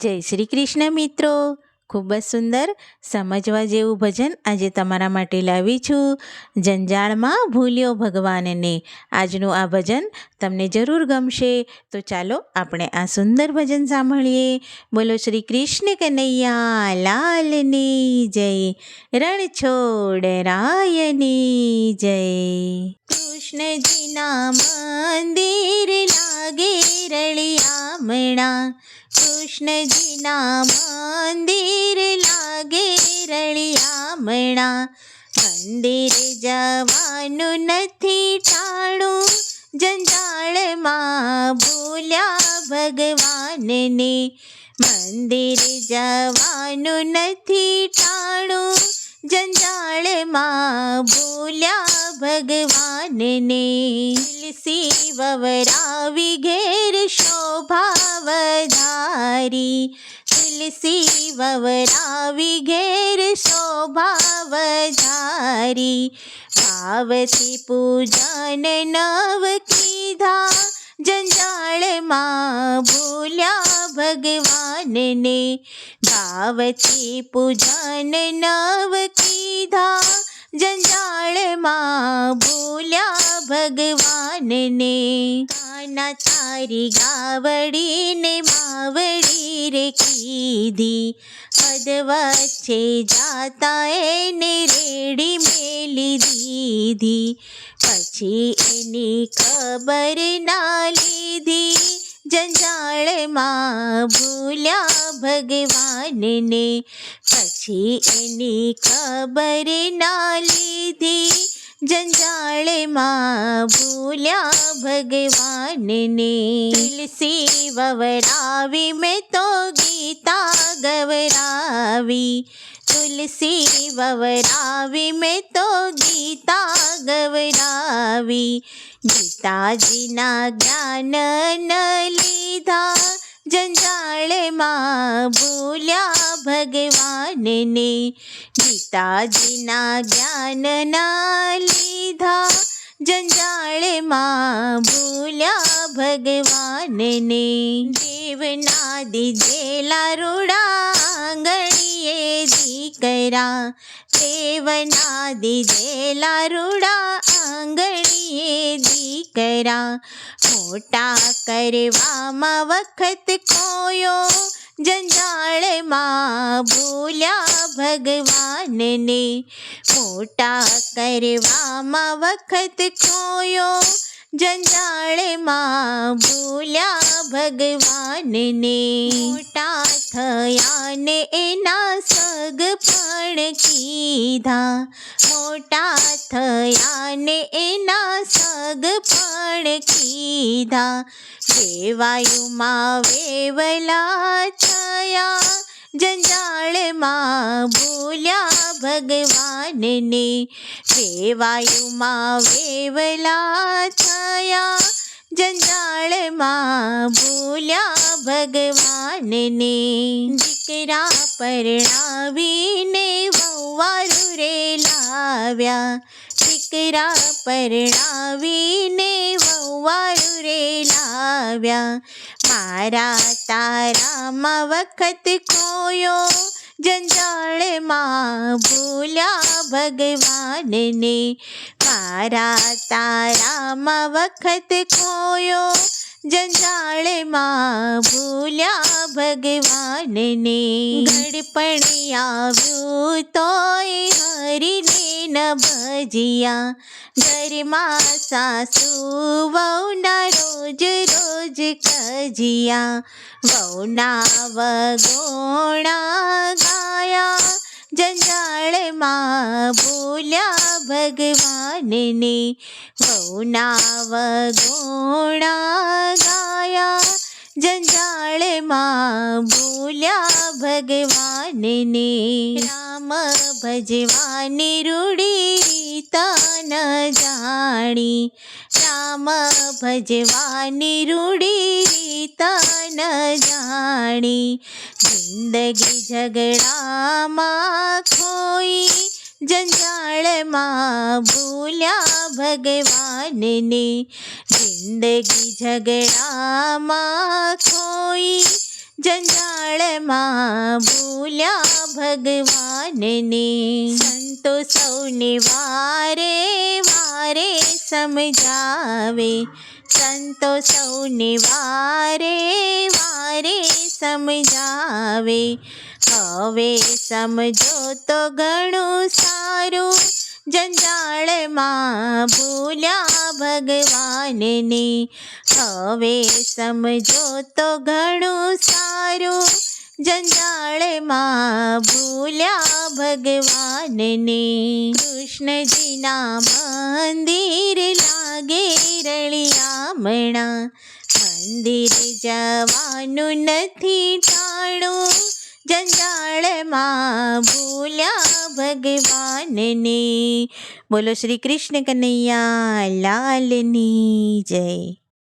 જય શ્રી કૃષ્ણ મિત્રો. ખૂબ જ સુંદર સમજવા જેવું ભજન આજે તમારા માટે લાવી છું. જંજાળમાં ભૂલ્યો ભગવાનને. આજનું આ ભજન તમને જરૂર ગમશે. તો ચાલો આપણે આ સુંદર ભજન સાંભળીએ. બોલો શ્રી કૃષ્ણ કનૈયા લાલની જય. રણછોડ રાયની જય. કૃષ્ણજીના મંદિર લાગે રળિયામણા. કૃષ્ણજીના મંદિર લાગે રળિયામણા. મંદિર જવાનું નથી ટાણું, જંજાળમાં ભૂલ્યા ભગવાનને. મંદિર જવાનું નથી ટાણું, જંજાળમાં ભૂલ્યા ભગવાનને. તુલસી વવરાવી ઘેર શોભા વધારી. તુલસી વવરાવી ઘેર શોભા વધારી. ભાવથી પૂજન નવ કીધા, જંજાળમાં ભૂલ્યા ભગવાનને. ભાવથી પૂજન નવ કીધા, જંજાળમાં ભૂલ્યા ભગવાનને. કાના તારી ગાવડીને માવડી રે કીધી, પદ વચ્ચે જાતા એને રેડી મેલી દીધી. પછી એની ખબર ના લીધી, જંજાળમાં ભૂલ્યા ભગવાનને. પછી એની ખબર ના લીધી, જંજાળમાં ભૂલ્યા ભગવાનને. તુલસી વવરાવી મેં તો ગીતા ગવરાવી. તુલસી વવરાવી મેં તો ગીતા ગવરાવી. ગીતાજીના જ્ઞાન ન લીધા, જંજાળમાં ભૂલ્યા ભગવાનને. ગીતાજીના જ્ઞાન ના લીધા, જંજાળમાં ભૂલ્યા ભગવાનને. દેવના દીધેલા રૂડા આંગણીએ દીકરા. દેવના દીધેલા રૂડા આંગણીએ દીકરા. મોટા કરવામાં વખત ખોયો, જંજાળમાં ભૂલ્યા ભગવાનને. મોટા કરવામાં વખત ખોયો, જંજાળમાં ભૂલ્યા ભગવાનને. મોટા થયા ને એના સગ પણ કીધા. મોટા થયા ને એના સગ પણ કીધા. વેવાયુમાં વેવલા થયા, જંજાળમાં ભૂલ્યા ભગવાનને. વેવાયુમાં વેવલા થયા, જંજાળમાં ભૂલ્યા ભગવાનને. દીકરા પરણાવીને વહુવારું રે લાવ્યા. દીકરા પરણાવીને વહુવારું રે લાવ્યા. મારા તારામાં વખત ખોયો, જંજાળમાં ભૂલ્યા ભગવાનને. મારા તારામાં વખત ખોયો, જંજાળમાં ભૂલ્યા ભગવાનને. ગળપણ આવ્યું તોય હરીને ન ભજ્યા. ઘરમાં સાસુ વહુના રોજ રોજ કજિયા. વહુના વગોણા ગાયા, જંજાળમાં ભૂલ્યા ભગવાનને. વહુના વગોણા ગાયા, જંજાળમાં ભૂલ્યા ભગવાનને. રામ ભજવાની રૂડી રીત ન જાણી. રામ ભજવાની રૂડી રીત ન જાણી. જિંદગી ઝઘડામાં ખોઈ, જંજાળમાં ભૂલ્યા ભગવાનને. જિંદગી ઝઘડામાં ખોઈ, જંજાળમાં ભૂલ્યા ભગવાનને. સંતો સૌને વારે વારે સમજાવે, સંતો સૌને વારે વારે સમજાવે. હવે સમજો તો ઘણું સારું, જંજાળમાં ભૂલ્યા ભગવાનને. હવે સમજો તો ઘણું સારું, જંજાળમાં ભૂલ્યા ભગવાનને. કૃષ્ણજીના મંદિર લાગે રળિયામણા, મંદિર જવાનું નથી ટાણું, જંજાળમાં ભૂલ્યા ભગવાનને. બોલો શ્રી કૃષ્ણ કનૈયા લાલની જય.